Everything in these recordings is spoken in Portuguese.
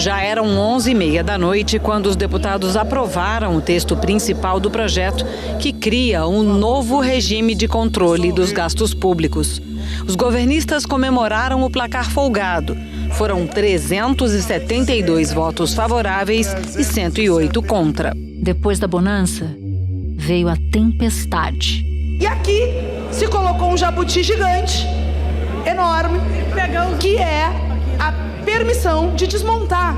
Já eram 11h30 da noite quando os deputados aprovaram o texto principal do projeto que cria um novo regime de controle dos gastos públicos. Os governistas comemoraram o placar folgado. Foram 372 votos favoráveis e 108 contra. Depois da bonança, veio a tempestade. E aqui se colocou um jabuti gigante, enorme, que é a permissão de desmontar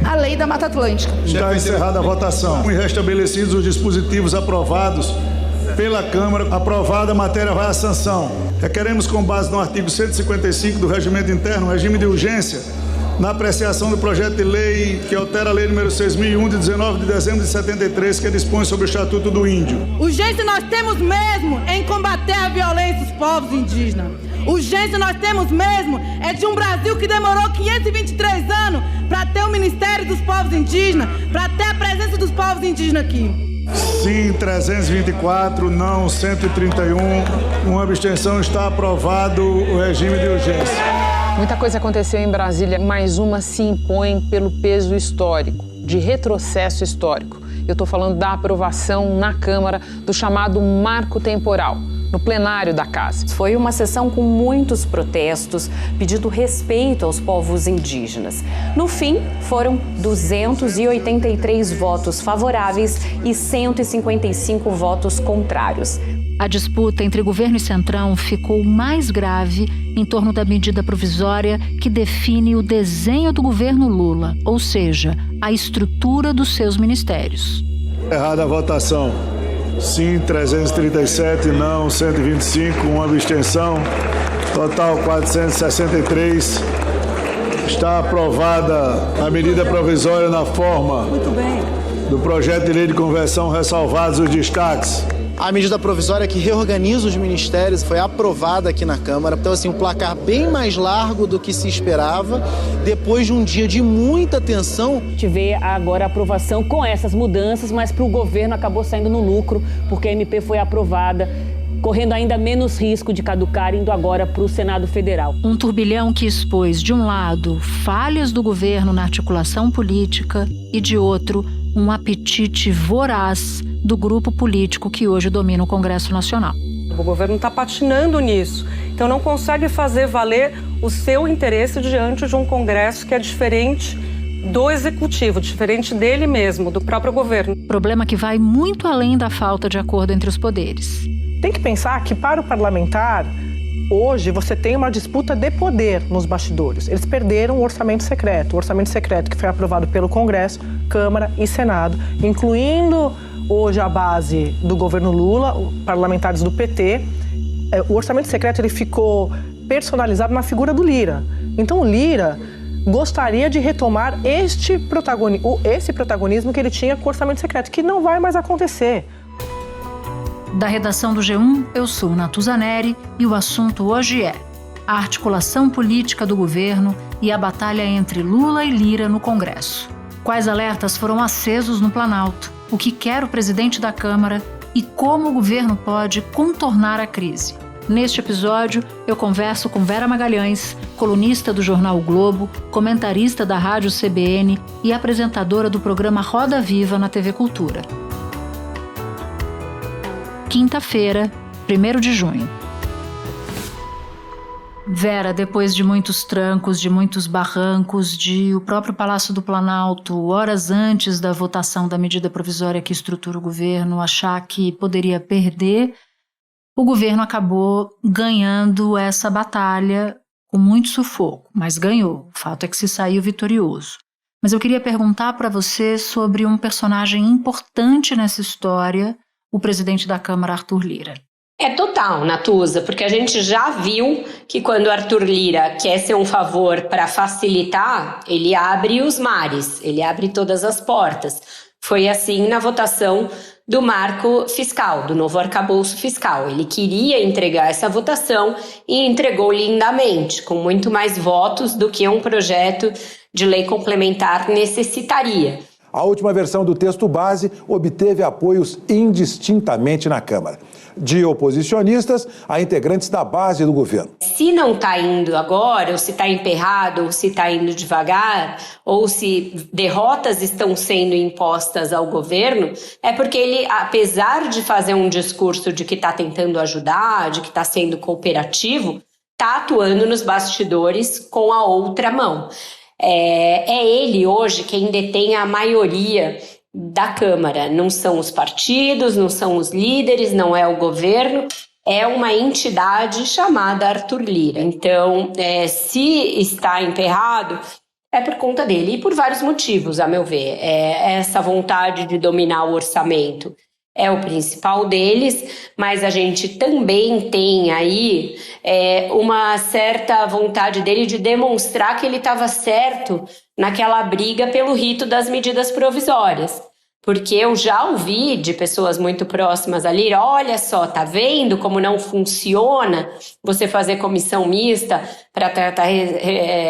a lei da Mata Atlântica. Está encerrada a votação. E restabelecidos os dispositivos aprovados pela Câmara, aprovada a matéria vai à sanção. Requeremos, com base no artigo 155 do Regimento Interno, regime de urgência, na apreciação do projeto de lei que altera a lei número 6.001, de 19 de dezembro de 73, que dispõe sobre o Estatuto do Índio. Urgência nós temos mesmo em combater a violência dos povos indígenas. Urgência nós temos mesmo é de um Brasil que demorou 523 anos para ter o Ministério dos Povos Indígenas, para ter a presença dos povos indígenas aqui. Sim, 324, não 131. Uma abstenção, está aprovado o regime de urgência. Muita coisa aconteceu em Brasília, mais uma se impõe pelo peso histórico, de retrocesso histórico. Eu estou falando da aprovação na Câmara do chamado marco temporal, no plenário da Casa. Foi uma sessão com muitos protestos, pedindo respeito aos povos indígenas. No fim, foram 283 votos favoráveis e 155 votos contrários. A disputa entre governo e Centrão ficou mais grave em torno da medida provisória que define o desenho do governo Lula, ou seja, a estrutura dos seus ministérios. Errada a votação. Sim, 337, não 125, uma abstenção. Total 463. Está aprovada a medida provisória na forma do projeto de lei de conversão, ressalvados os destaques. A medida provisória que reorganiza os ministérios foi aprovada aqui na Câmara. Então, assim, um placar bem mais largo do que se esperava, depois de um dia de muita tensão. A gente vê agora a aprovação com essas mudanças, mas para o governo acabou saindo no lucro, porque a MP foi aprovada, correndo ainda menos risco de caducar, indo agora para o Senado Federal. Um turbilhão que expôs, de um lado, falhas do governo na articulação política e, de outro, um apetite voraz do grupo político que hoje domina o Congresso Nacional. O governo está patinando nisso, então não consegue fazer valer o seu interesse diante de um Congresso que é diferente do Executivo, diferente dele mesmo, do próprio governo. Problema que vai muito além da falta de acordo entre os poderes. Tem que pensar que, para o parlamentar, hoje você tem uma disputa de poder nos bastidores. Eles perderam o orçamento secreto que foi aprovado pelo Congresso, Câmara e Senado, incluindo hoje a base do governo Lula, parlamentares do PT. O orçamento secreto ele ficou personalizado na figura do Lira. Então o Lira gostaria de retomar esse protagonismo que ele tinha com o orçamento secreto, que não vai mais acontecer. Da redação do G1, eu sou Natuza Neri e o assunto hoje é a articulação política do governo e a batalha entre Lula e Lira no Congresso. Quais alertas foram acesos no Planalto? O que quer o presidente da Câmara e como o governo pode contornar a crise? Neste episódio, eu converso com Vera Magalhães, colunista do jornal o Globo, comentarista da Rádio CBN e apresentadora do programa Roda Viva na TV Cultura. Quinta-feira, 1º de junho. Vera, depois de muitos trancos, de muitos barrancos, de o próprio Palácio do Planalto, horas antes da votação da medida provisória que estrutura o governo, achar que poderia perder, o governo acabou ganhando essa batalha com muito sufoco, mas ganhou. O fato é que se saiu vitorioso. Mas eu queria perguntar para você sobre um personagem importante nessa história, o presidente da Câmara, Arthur Lira. É total, Natuza, porque a gente já viu que quando o Arthur Lira quer ser um favor para facilitar, ele abre os mares, ele abre todas as portas. Foi assim na votação do marco fiscal, do novo arcabouço fiscal. Ele queria entregar essa votação e entregou lindamente, com muito mais votos do que um projeto de lei complementar necessitaria. A última versão do texto base obteve apoios indistintamente na Câmara, de oposicionistas a integrantes da base do governo. Se não está indo agora, ou se está emperrado, ou se está indo devagar, ou se derrotas estão sendo impostas ao governo, é porque ele, apesar de fazer um discurso de que está tentando ajudar, de que está sendo cooperativo, está atuando nos bastidores com a outra mão. É ele hoje quem detém a maioria da Câmara. Não são os partidos, não são os líderes, não é o governo, é uma entidade chamada Arthur Lira. Então, se está emperrado, é por conta dele e por vários motivos, a meu ver. Essa vontade de dominar o orçamento é o principal deles, mas a gente também tem aí uma certa vontade dele de demonstrar que ele estava certo naquela briga pelo rito das medidas provisórias. Porque eu já ouvi de pessoas muito próximas ali, olha só, tá vendo como não funciona você fazer comissão mista para tratar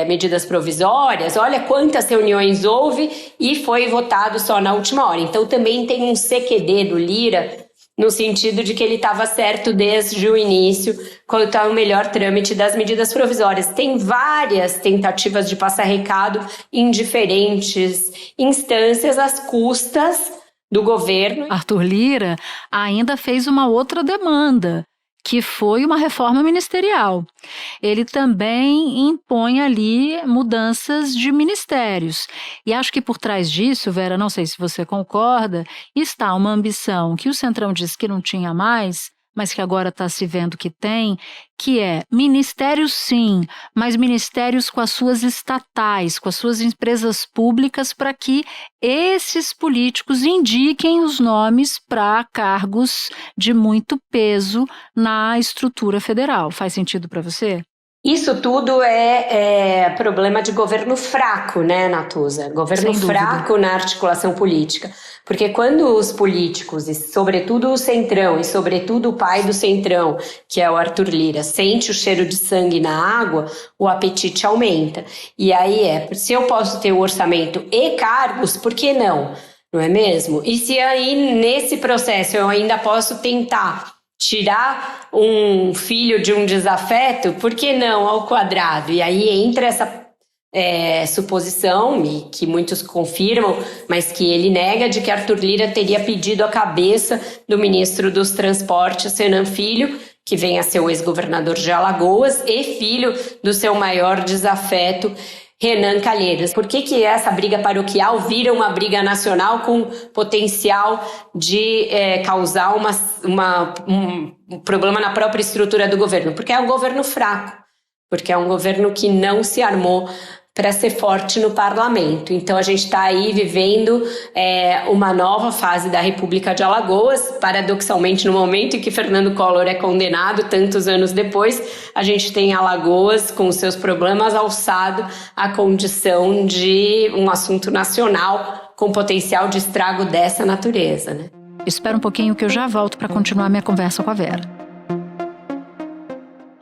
medidas provisórias? Olha quantas reuniões houve e foi votado só na última hora. Então também tem um CQD do Lira, no sentido de que ele estava certo desde o início, quanto ao melhor trâmite das medidas provisórias. Tem várias tentativas de passar recado em diferentes instâncias às custas do governo. Arthur Lira ainda fez uma outra demanda, que foi uma reforma ministerial. Ele também impõe ali mudanças de ministérios. E acho que por trás disso, Vera, não sei se você concorda, está uma ambição que o Centrão disse que não tinha mais, mas que agora está se vendo que tem, que é ministérios sim, mas ministérios com as suas estatais, com as suas empresas públicas, para que esses políticos indiquem os nomes para cargos de muito peso na estrutura federal. Faz sentido para você? Isso tudo é problema de governo fraco, né, Natuza? Governo fraco na articulação política. Porque quando os políticos, e sobretudo o Centrão, e sobretudo o pai do Centrão, que é o Arthur Lira, sente o cheiro de sangue na água, o apetite aumenta. E aí se eu posso ter o orçamento e cargos, por que não? Não é mesmo? E se aí, nesse processo, eu ainda posso tentar tirar um filho de um desafeto, por que não ao quadrado? E aí entra essa suposição, que muitos confirmam, mas que ele nega, de que Arthur Lira teria pedido a cabeça do ministro dos Transportes, Renan Filho, que vem a ser o ex-governador de Alagoas e filho do seu maior desafeto, Renan Calheiros. Por que essa briga paroquial vira uma briga nacional com potencial de causar um problema na própria estrutura do governo? Porque é um governo fraco, porque é um governo que não se armou para ser forte no parlamento. Então a gente está aí vivendo uma nova fase da República de Alagoas. Paradoxalmente, no momento em que Fernando Collor é condenado, tantos anos depois, a gente tem Alagoas com os seus problemas alçado à condição de um assunto nacional com potencial de estrago dessa natureza, né? Espera um pouquinho que eu já volto para continuar minha conversa com a Vera.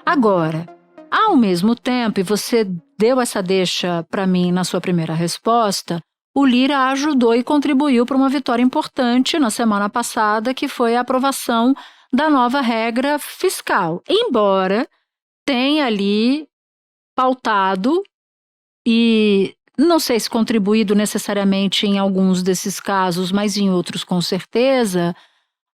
Agora, ao mesmo tempo, e você deu essa deixa para mim na sua primeira resposta, o Lira ajudou e contribuiu para uma vitória importante na semana passada, que foi a aprovação da nova regra fiscal. Embora tenha ali pautado e não sei se contribuído necessariamente em alguns desses casos, mas em outros com certeza,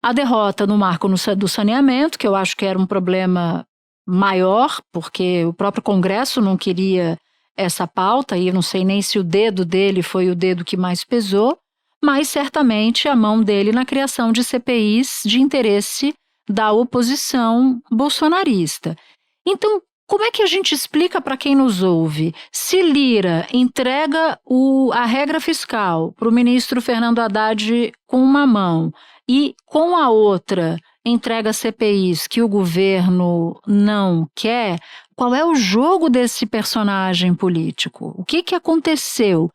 a derrota no marco do saneamento, que eu acho que era um problema maior, porque o próprio Congresso não queria essa pauta, e eu não sei nem se o dedo dele foi o dedo que mais pesou, mas certamente a mão dele na criação de CPIs de interesse da oposição bolsonarista. Então, como é que a gente explica para quem nos ouve? Se Lira entrega a regra fiscal para o ministro Fernando Haddad com uma mão e com a outra entrega CPIs que o governo não quer, qual é o jogo desse personagem político? O que aconteceu?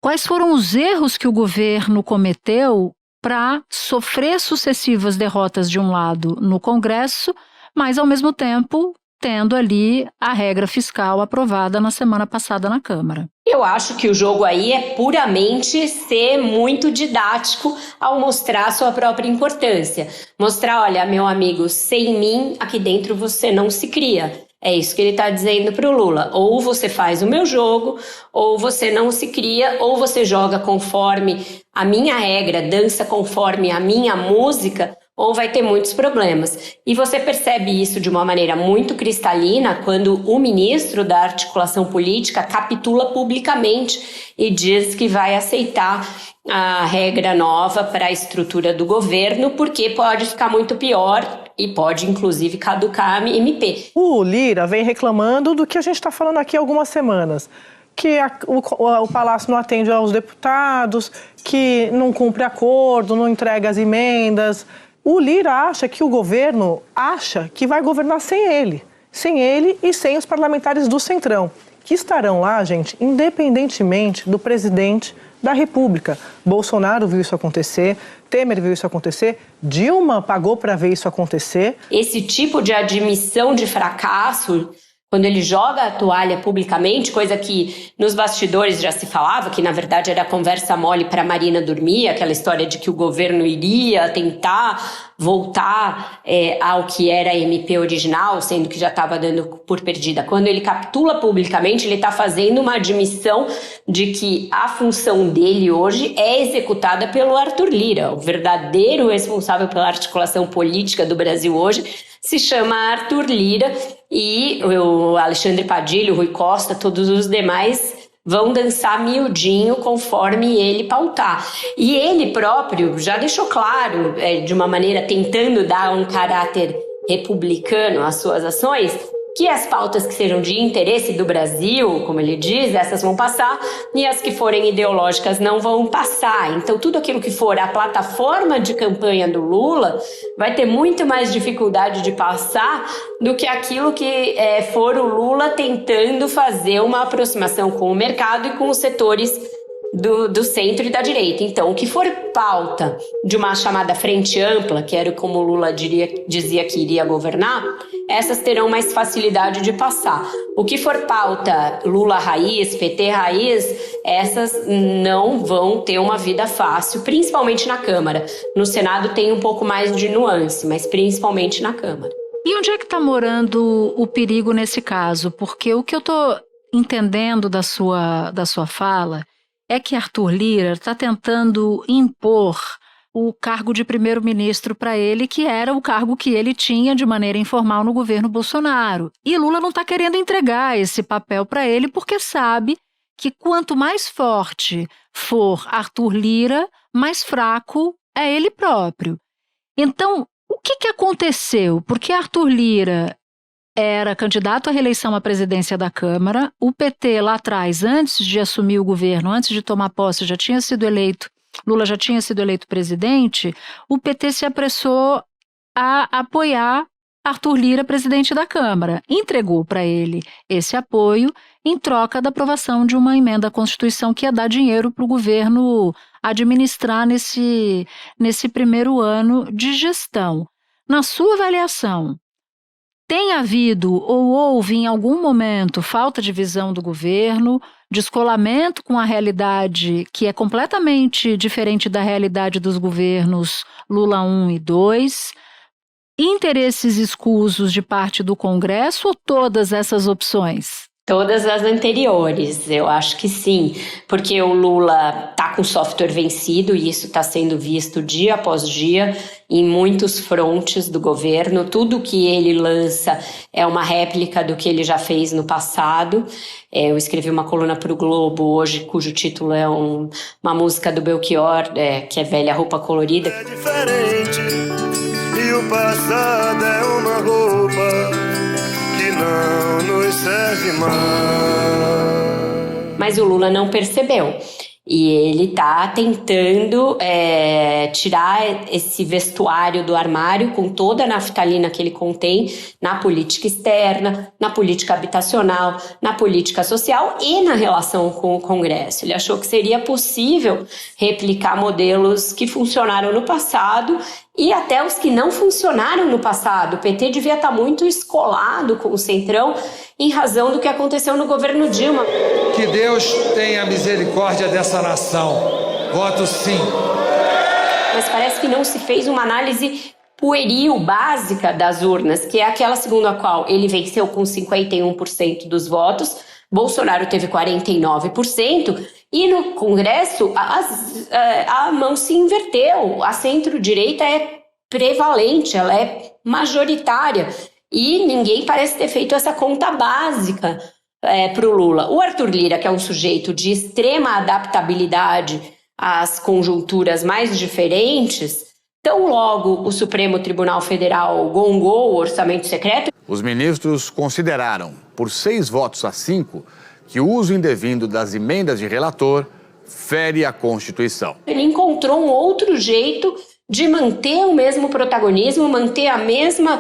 Quais foram os erros que o governo cometeu para sofrer sucessivas derrotas de um lado no Congresso, mas ao mesmo tempo tendo ali a regra fiscal aprovada na semana passada na Câmara. Eu acho que o jogo aí é puramente ser muito didático ao mostrar a sua própria importância. Mostrar, olha, meu amigo, sem mim, aqui dentro você não se cria. É isso que ele está dizendo para o Lula. Ou você faz o meu jogo, ou você não se cria, ou você joga conforme a minha regra, dança conforme a minha música, ou vai ter muitos problemas. E você percebe isso de uma maneira muito cristalina quando o ministro da Articulação Política capitula publicamente e diz que vai aceitar a regra nova para a estrutura do governo, porque pode ficar muito pior e pode, inclusive, caducar a MP. O Lira vem reclamando do que a gente está falando aqui há algumas semanas, que o Palácio não atende aos deputados, que não cumpre acordo, não entrega as emendas. O Lira acha que o governo que vai governar sem ele e sem os parlamentares do Centrão, que estarão lá, gente, independentemente do presidente da República. Bolsonaro viu isso acontecer, Temer viu isso acontecer, Dilma pagou para ver isso acontecer. Esse tipo de admissão de fracasso, quando ele joga a toalha publicamente, coisa que nos bastidores já se falava, que na verdade era conversa mole para Marina dormir, aquela história de que o governo iria tentar voltar ao que era a MP original, sendo que já estava dando por perdida. Quando ele capitula publicamente, ele está fazendo uma admissão de que a função dele hoje é executada pelo Arthur Lira. O verdadeiro responsável pela articulação política do Brasil hoje se chama Arthur Lira, e o Alexandre Padilha, o Rui Costa, todos os demais vão dançar miudinho conforme ele pautar. E ele próprio já deixou claro, de uma maneira tentando dar um caráter republicano às suas ações, que as pautas que sejam de interesse do Brasil, como ele diz, essas vão passar, e as que forem ideológicas não vão passar. Então, tudo aquilo que for a plataforma de campanha do Lula vai ter muito mais dificuldade de passar do que aquilo que for o Lula tentando fazer uma aproximação com o mercado e com os setores do centro e da direita. Então, o que for pauta de uma chamada frente ampla, que era como o Lula dizia que iria governar, essas terão mais facilidade de passar. O que for pauta Lula raiz, PT raiz, essas não vão ter uma vida fácil, principalmente na Câmara. No Senado tem um pouco mais de nuance, mas principalmente na Câmara. E onde é que está morando o perigo nesse caso? Porque o que eu estou entendendo da sua fala é que Arthur Lira está tentando impor o cargo de primeiro-ministro para ele, que era o cargo que ele tinha de maneira informal no governo Bolsonaro. E Lula não está querendo entregar esse papel para ele porque sabe que quanto mais forte for Arthur Lira, mais fraco é ele próprio. Então, o que aconteceu? Porque Arthur Lira era candidato à reeleição à presidência da Câmara, o PT lá atrás, antes de assumir o governo, antes de tomar posse, já tinha sido eleito, Lula já tinha sido eleito presidente, o PT se apressou a apoiar Arthur Lira, presidente da Câmara. Entregou para ele esse apoio em troca da aprovação de uma emenda à Constituição que ia dar dinheiro para o governo administrar nesse primeiro ano de gestão. Na sua avaliação, tem havido ou houve em algum momento falta de visão do governo, descolamento com a realidade que é completamente diferente da realidade dos governos Lula 1 e 2, interesses escusos de parte do Congresso ou todas essas opções? Todas as anteriores, eu acho que sim, porque o Lula está com software vencido e isso está sendo visto dia após dia em muitos frontes do governo. Tudo que ele lança é uma réplica do que ele já fez no passado. Eu escrevi uma coluna para o Globo hoje, cujo título é uma música do Belchior, que é Velha Roupa Colorida. É diferente e o passado é uma roupa que não nos serve mais. Mas o Lula não percebeu. E ele está tentando tirar esse vestuário do armário com toda a naftalina que ele contém na política externa, na política habitacional, na política social e na relação com o Congresso. Ele achou que seria possível replicar modelos que funcionaram no passado e até os que não funcionaram no passado. O PT devia estar muito escolado com o Centrão em razão do que aconteceu no governo Dilma. Que Deus tenha misericórdia dessa nação. Voto sim. Mas parece que não se fez uma análise pueril, básica das urnas, que é aquela segundo a qual ele venceu com 51% dos votos, Bolsonaro teve 49%, e no Congresso a mão se inverteu. A centro-direita é prevalente, ela é majoritária. E ninguém parece ter feito essa conta básica para o Lula. O Arthur Lira, que é um sujeito de extrema adaptabilidade às conjunturas mais diferentes, tão logo o Supremo Tribunal Federal gongou o orçamento secreto. Os ministros consideraram, por 6 votos a 5, que o uso indevido das emendas de relator fere a Constituição. Ele encontrou um outro jeito de manter o mesmo protagonismo, manter a mesma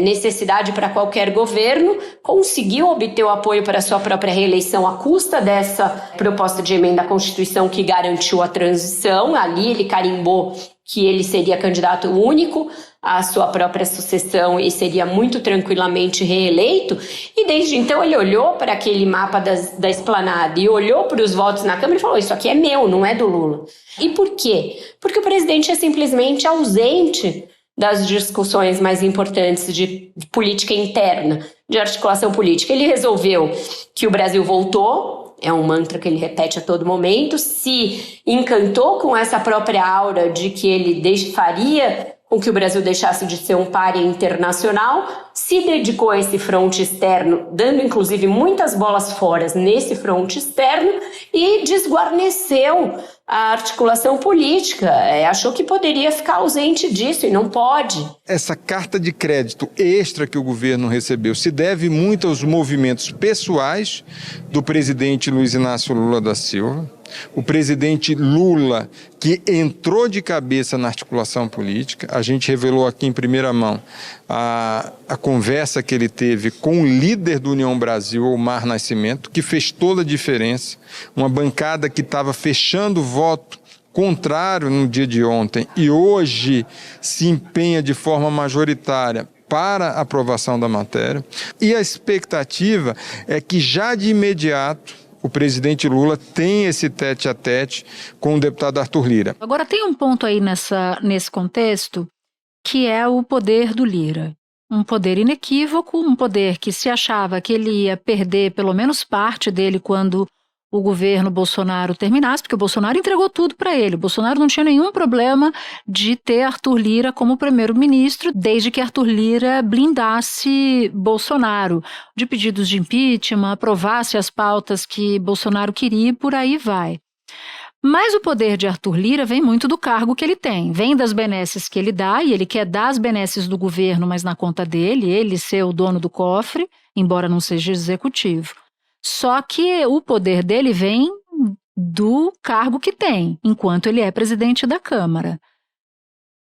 necessidade para qualquer governo, conseguiu obter o apoio para sua própria reeleição à custa dessa proposta de emenda à Constituição que garantiu a transição. Ali ele carimbou que ele seria candidato único à sua própria sucessão e seria muito tranquilamente reeleito. E desde então ele olhou para aquele mapa da esplanada e olhou para os votos na Câmara e falou: isso aqui é meu, não é do Lula. E por quê? Porque o presidente é simplesmente ausente das discussões mais importantes de política interna, de articulação política. Ele resolveu que o Brasil voltou, é um mantra que ele repete a todo momento, se encantou com essa própria aura de que ele faria com que o Brasil deixasse de ser um pária internacional, se dedicou a esse fronte externo, dando inclusive muitas bolas fora nesse fronte externo e desguarneceu a articulação política. Achou que poderia ficar ausente disso e não pode. Essa carta de crédito extra que o governo recebeu se deve muito aos movimentos pessoais do presidente Luiz Inácio Lula da Silva. O presidente Lula, que entrou de cabeça na articulação política, a gente revelou aqui em primeira mão a conversa que ele teve com o líder do União Brasil, Omar Nascimento, que fez toda a diferença. Uma bancada que estava fechando voto contrário no dia de ontem e hoje se empenha de forma majoritária para a aprovação da matéria. E a expectativa é que já de imediato o presidente Lula tem esse tete-a-tete com o deputado Arthur Lira. Agora tem um ponto aí nesse contexto que é o poder do Lira. Um poder inequívoco, um poder que se achava que ele ia perder pelo menos parte dele quando o governo Bolsonaro terminasse, porque o Bolsonaro entregou tudo para ele. O Bolsonaro não tinha nenhum problema de ter Arthur Lira como primeiro-ministro, desde que Arthur Lira blindasse Bolsonaro, de pedidos de impeachment, aprovasse as pautas que Bolsonaro queria e por aí vai. Mas o poder de Arthur Lira vem muito do cargo que ele tem, vem das benesses que ele dá, e ele quer dar as benesses do governo, mas na conta dele, ele ser o dono do cofre, embora não seja executivo. Só que o poder dele vem do cargo que tem, enquanto ele é presidente da Câmara.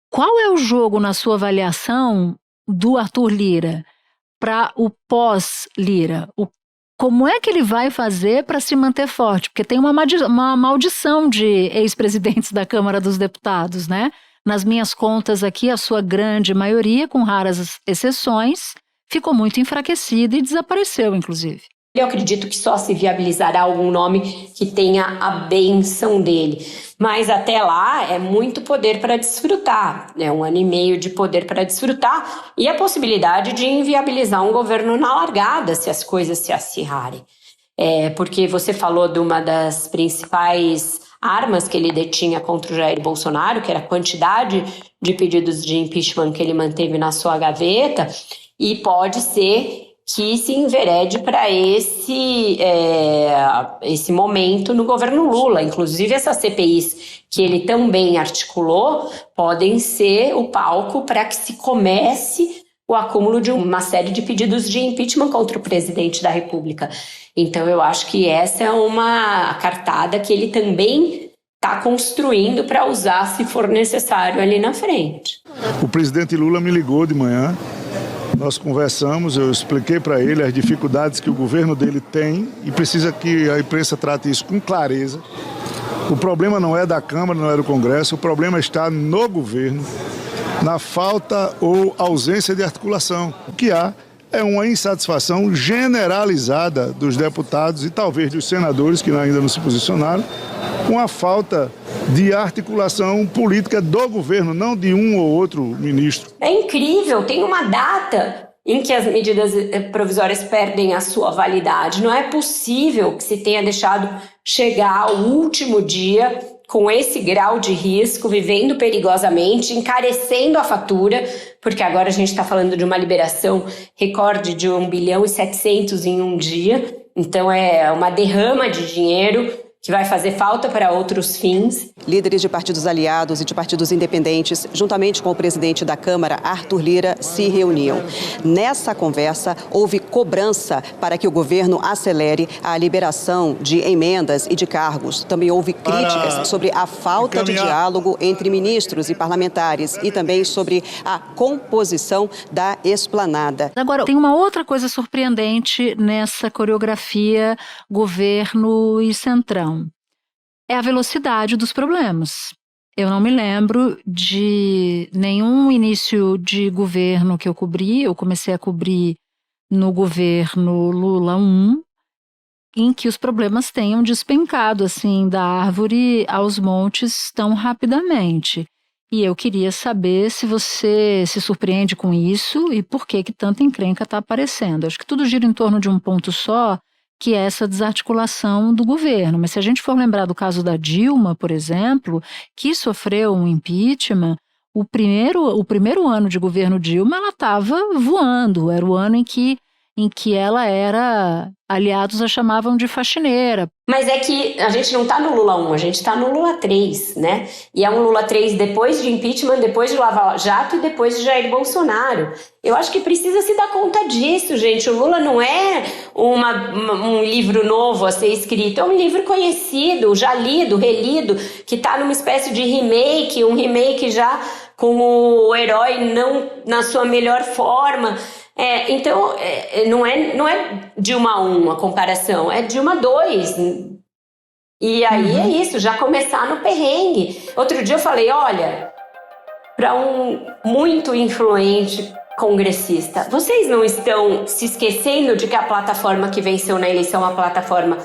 Qual é o jogo, na sua avaliação, do Arthur Lira para o pós-Lira? Como é que ele vai fazer para se manter forte? Porque tem uma maldição de ex-presidentes da Câmara dos Deputados, né? Nas minhas contas aqui, a sua grande maioria, com raras exceções, ficou muito enfraquecida e desapareceu, inclusive. Eu acredito que só se viabilizará algum nome que tenha a benção dele. Mas até lá é muito poder para desfrutar. É 1 ano e meio de poder para desfrutar e a possibilidade de inviabilizar um governo na largada se as coisas se acirrarem. Porque você falou de uma das principais armas que ele detinha contra o Jair Bolsonaro, que era a quantidade de pedidos de impeachment que ele manteve na sua gaveta, e pode ser que se enverede para esse momento no governo Lula. Inclusive, essas CPIs que ele também articulou podem ser o palco para que se comece o acúmulo de uma série de pedidos de impeachment contra o presidente da República. Então eu acho que essa é uma cartada que ele também está construindo para usar se for necessário ali na frente. O presidente Lula me ligou de manhã, nós conversamos, eu expliquei para ele as dificuldades que o governo dele tem e precisa que a imprensa trate isso com clareza. O problema não é da Câmara, não é do Congresso, o problema está no governo, na falta ou ausência de articulação. O que há é uma insatisfação generalizada dos deputados e talvez dos senadores, que ainda não se posicionaram, com a falta de articulação política do governo, não de um ou outro ministro. É incrível, tem uma data em que as medidas provisórias perdem a sua validade. Não é possível que se tenha deixado chegar ao último dia com esse grau de risco, vivendo perigosamente, encarecendo a fatura, porque agora a gente está falando de uma liberação recorde de 1,7 bilhão em um dia. Então é uma derrama de dinheiro que vai fazer falta para outros fins. Líderes de partidos aliados e de partidos independentes, juntamente com o presidente da Câmara, Arthur Lira, se reuniam. Nessa conversa, houve cobrança para que o governo acelere a liberação de emendas e de cargos. Também houve críticas sobre a falta de diálogo entre ministros e parlamentares e também sobre a composição da esplanada. Agora, tem uma outra coisa surpreendente nessa coreografia governo e centrão. É a velocidade dos problemas. Eu não me lembro de nenhum início de governo que eu cobri. Eu comecei a cobrir no governo Lula 1, em que os problemas tenham despencado assim da árvore aos montes tão rapidamente. E eu queria saber se você se surpreende com isso e por que tanta encrenca está aparecendo. Acho que tudo gira em torno de um ponto só, que é essa desarticulação do governo. Mas se a gente for lembrar do caso da Dilma, por exemplo, que sofreu um impeachment, o primeiro ano de governo Dilma, ela estava voando. Era o ano em que ela era, aliados a chamavam de faxineira. Mas é que a gente não está no Lula 1, a gente está no Lula 3, né? E é um Lula 3 depois de impeachment, depois de Lava Jato e depois de Jair Bolsonaro. Eu acho que precisa se dar conta disso, gente. O Lula não é um livro novo a ser escrito, é um livro conhecido, já lido, relido, que está numa espécie de remake, um remake já com o herói não na sua melhor forma. Então, não é Dilma 1 a comparação, é Dilma 2. E aí é isso, já começar no perrengue. Outro dia eu falei, olha, para um muito influente congressista, vocês não estão se esquecendo de que a plataforma que venceu na eleição é uma plataforma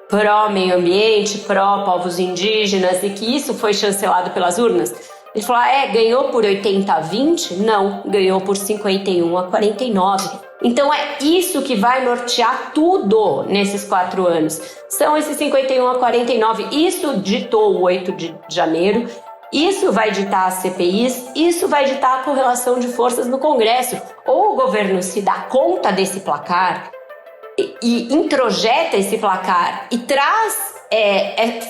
pró-meio ambiente, pró-povos indígenas e que isso foi chancelado pelas urnas? Ele falou, ganhou por 80-20? Não, ganhou por 51-49. Então é isso que vai nortear tudo nesses 4 anos. São esses 51-49. Isso ditou o 8 de janeiro, isso vai ditar as CPIs, isso vai ditar a correlação de forças no Congresso. Ou o governo se dá conta desse placar e introjeta esse placar e traz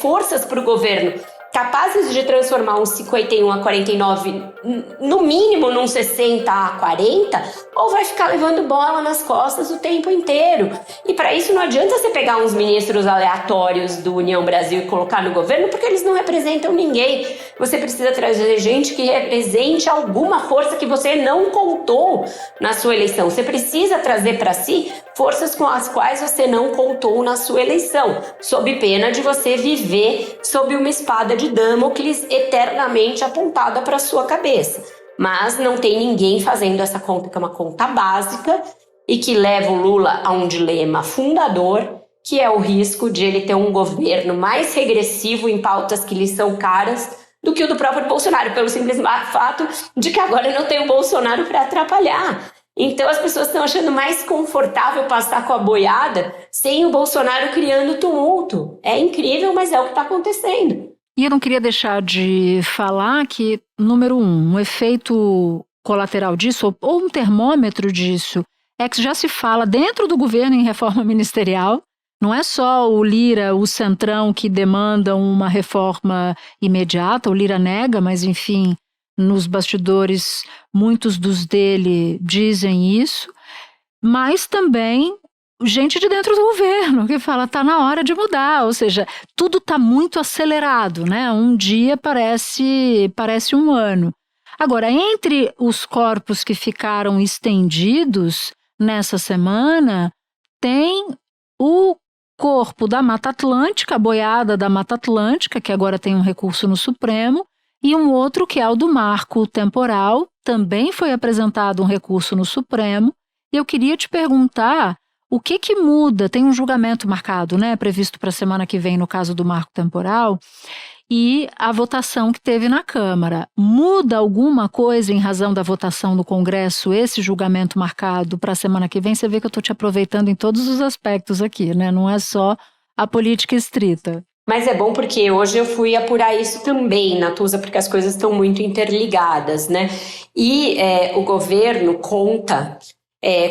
forças para o governo capazes de transformar um 51-49 no mínimo num 60-40, ou vai ficar levando bola nas costas o tempo inteiro. E para isso não adianta você pegar uns ministros aleatórios do União Brasil e colocar no governo, porque eles não representam ninguém. Você precisa trazer gente que represente alguma força que você não contou na sua eleição. Você precisa trazer para si forças com as quais você não contou na sua eleição, sob pena de você viver sob uma espada de Damocles eternamente apontada para sua cabeça. Mas não tem ninguém fazendo essa conta, que é uma conta básica e que leva o Lula a um dilema fundador, que é o risco de ele ter um governo mais regressivo em pautas que lhe são caras do que o do próprio Bolsonaro, pelo simples fato de que agora não tem o Bolsonaro para atrapalhar. Então as pessoas estão achando mais confortável passar com a boiada sem o Bolsonaro criando tumulto. É incrível, mas é o que está acontecendo. E eu não queria deixar de falar que, número 1, um efeito colateral disso, ou um termômetro disso, é que já se fala dentro do governo em reforma ministerial. Não é só o Lira, o Centrão que demandam uma reforma imediata, o Lira nega, mas enfim, nos bastidores, muitos dos dele dizem isso, mas também gente de dentro do governo que fala tá na hora de mudar, ou seja, tudo está muito acelerado, né? Um dia parece um ano. Agora, entre os corpos que ficaram estendidos nessa semana, tem o corpo da Mata Atlântica, a boiada da Mata Atlântica, que agora tem um recurso no Supremo, e um outro que é o do marco temporal, também foi apresentado um recurso no Supremo. E eu queria te perguntar o que muda, tem um julgamento marcado, né, previsto para a semana que vem no caso do marco temporal, e a votação que teve na Câmara. Muda alguma coisa em razão da votação no Congresso, esse julgamento marcado para a semana que vem? Você vê que eu estou te aproveitando em todos os aspectos aqui, né? Não é só a política estrita. Mas é bom porque hoje eu fui apurar isso também, Natuza, porque as coisas estão muito interligadas, né? E o governo conta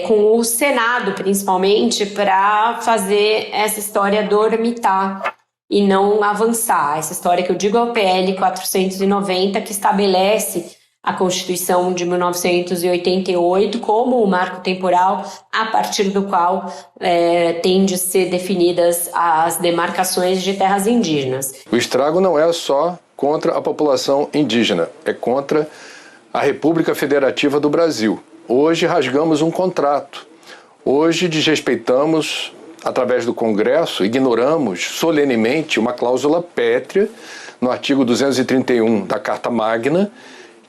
com o Senado, principalmente, para fazer essa história dormitar e não avançar. Essa história que eu digo é o PL 490, que estabelece a Constituição de 1988 como o marco temporal a partir do qual tem de ser definidas as demarcações de terras indígenas. O estrago não é só contra a população indígena, é contra a República Federativa do Brasil. Hoje rasgamos um contrato, hoje desrespeitamos, através do Congresso, ignoramos solenemente uma cláusula pétrea no artigo 231 da Carta Magna,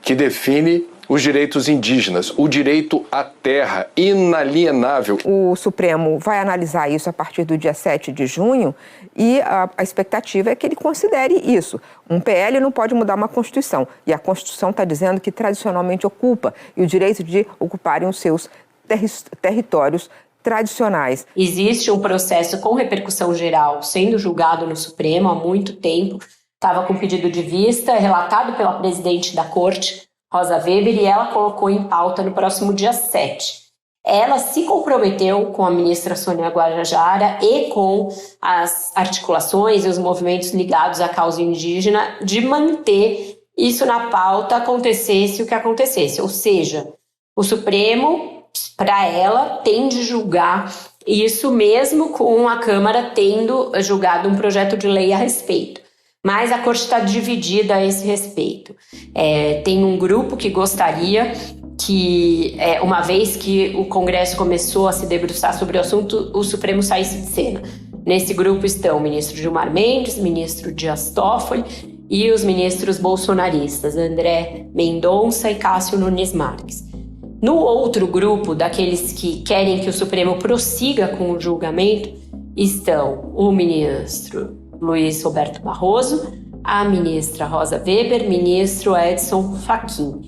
que define os direitos indígenas, o direito à terra inalienável. O Supremo vai analisar isso a partir do dia 7 de junho e a expectativa é que ele considere isso. Um PL não pode mudar uma Constituição e a Constituição está dizendo que tradicionalmente ocupa e o direito de ocuparem os seus territórios tradicionais. Existe um processo com repercussão geral sendo julgado no Supremo há muito tempo. Estava com pedido de vista relatado pela presidente da Corte, Rosa Weber, e ela colocou em pauta no próximo dia 7. Ela se comprometeu com a ministra Sônia Guajajara e com as articulações e os movimentos ligados à causa indígena de manter isso na pauta, acontecesse o que acontecesse. Ou seja, o Supremo, para ela, tem de julgar isso mesmo com a Câmara tendo julgado um projeto de lei a respeito. Mas a Corte está dividida a esse respeito. Tem um grupo que gostaria que, uma vez que o Congresso começou a se debruçar sobre o assunto, o Supremo saísse de cena. Nesse grupo estão o ministro Gilmar Mendes, o ministro Dias Toffoli e os ministros bolsonaristas André Mendonça e Cássio Nunes Marques. No outro grupo, daqueles que querem que o Supremo prossiga com o julgamento, estão o ministro Luiz Roberto Barroso, a ministra Rosa Weber, ministro Edson Fachin.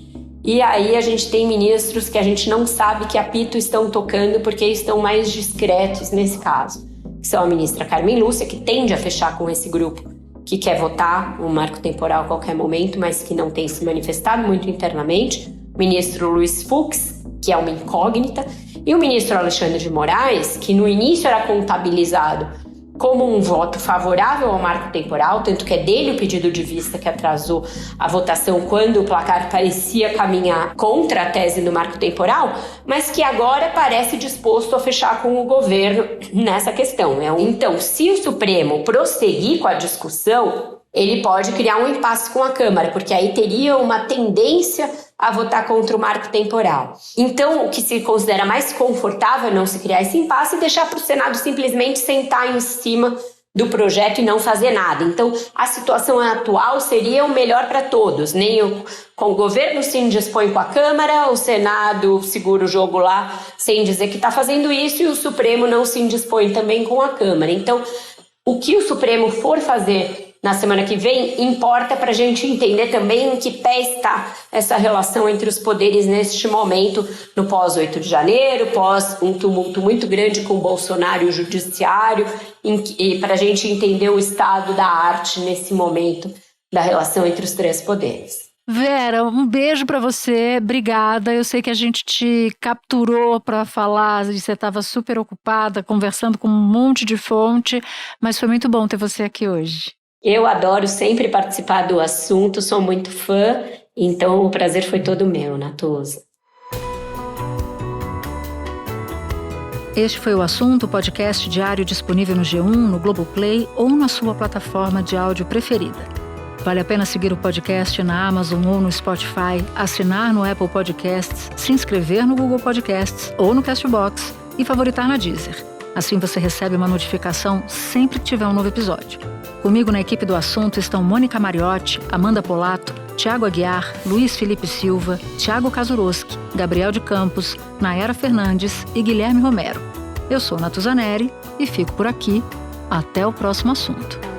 E aí a gente tem ministros que a gente não sabe que apito estão tocando porque estão mais discretos nesse caso. Que são a ministra Carmen Lúcia, que tende a fechar com esse grupo, que quer votar um marco temporal a qualquer momento, mas que não tem se manifestado muito internamente. O ministro Luiz Fux, que é uma incógnita. E o ministro Alexandre de Moraes, que no início era contabilizado como um voto favorável ao marco temporal, tanto que é dele o pedido de vista que atrasou a votação quando o placar parecia caminhar contra a tese do marco temporal, mas que agora parece disposto a fechar com o governo nessa questão. Então, se o Supremo prosseguir com a discussão, ele pode criar um impasse com a Câmara, porque aí teria uma tendência a votar contra o marco temporal. Então, o que se considera mais confortável é não se criar esse impasse e deixar para o Senado simplesmente sentar em cima do projeto e não fazer nada. Então, a situação atual seria o melhor para todos. Com o governo se indispõe com a Câmara, o Senado segura o jogo lá sem dizer que está fazendo isso e o Supremo não se indispõe também com a Câmara. Então, o que o Supremo for fazer na semana que vem, importa para a gente entender também em que pé está essa relação entre os poderes neste momento, no pós-8 de janeiro, pós um tumulto muito grande com o Bolsonaro e o Judiciário, e para a gente entender o estado da arte nesse momento da relação entre os três poderes. Vera, um beijo para você, obrigada. Eu sei que a gente te capturou para falar, você estava super ocupada, conversando com um monte de fonte, mas foi muito bom ter você aqui hoje. Eu adoro sempre participar do assunto, sou muito fã Então o prazer foi todo meu, Natuza. Este foi o Assunto, podcast diário disponível no G1, no Globoplay ou na sua plataforma de áudio preferida. Vale a pena seguir o podcast na Amazon ou no Spotify, assinar no Apple Podcasts, se inscrever no Google Podcasts ou no Castbox e favoritar na Deezer. Assim você recebe uma notificação sempre que tiver um novo episódio. Comigo na equipe do Assunto estão Mônica Mariotti, Amanda Polato, Tiago Aguiar, Luiz Felipe Silva, Tiago Kazuroski, Gabriel de Campos, Nayara Fernandes e Guilherme Romero. Eu sou Natuza Neri e fico por aqui. Até o próximo assunto.